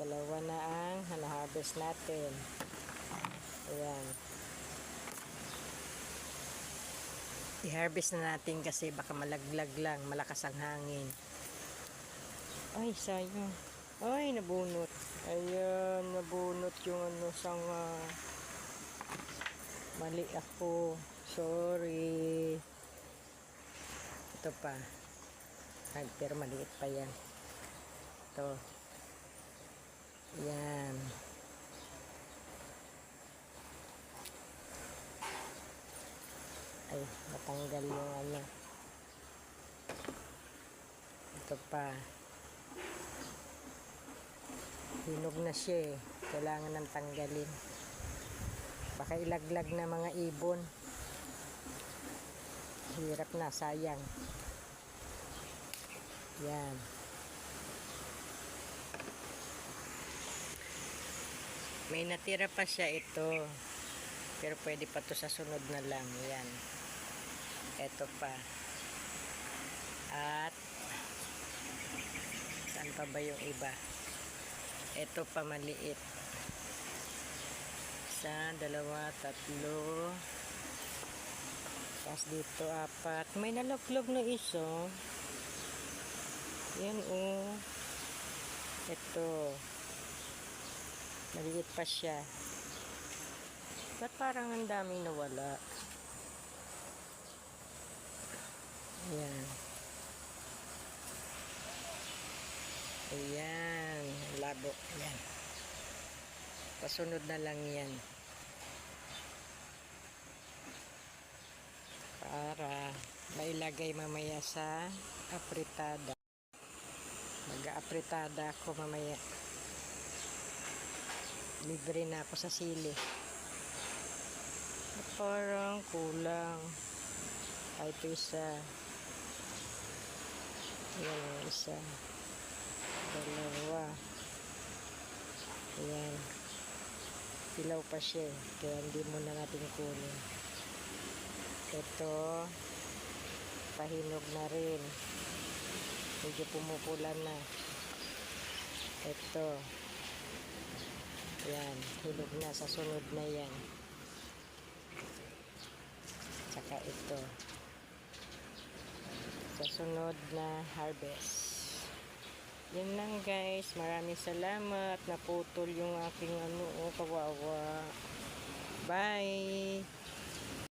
dalawa na ang hana-harvest natin. Ayan. I-harvest na natin kasi baka malaglag lang, malakas ang hangin. Ay, sayang. Ay, nabunot. Ayan, nabunot yung sanga. Mali ako. Sorry. Ito pa. Ay, pero maliit pa yan. Ito. Yan. Ay, matanggal yung ito pa. Hinog na siya eh. Kailangan ng tanggalin. Baka ilaglag na mga ibon. Hirap na, sayang. Yan. May natira pa siya ito. Pero pwede pa to sa sunod na lang. Yan. Ito pa. At saan pa ba yung iba? Ito pa maliit. Isa, dalawa, tatlo. Tapos dito apat. May naloklog na iso. Yan oh. Ito. Maliit pa siya. Ba't parang ang daming nawala? Ayan. Ayan. Labo. Ayan. Pasunod na lang yan. Para mailagay mamaya sa apritada. Mag-apritada ako mamaya. Libre na ako sa sili. Parang kulang. Ay, ito isa. Ayan, isa. Dalawa. Ayan. Pilaw pa siya. Kaya hindi muna natin kunin. Ito. Pahinog na rin. Medyo pumupula na. Ito. Ayan. Hinog na. Sa sunod na yan. Tsaka ito. Sa sunod na harvest. Yan lang guys. Maraming salamat. Naputol yung aking kawawa. Bye!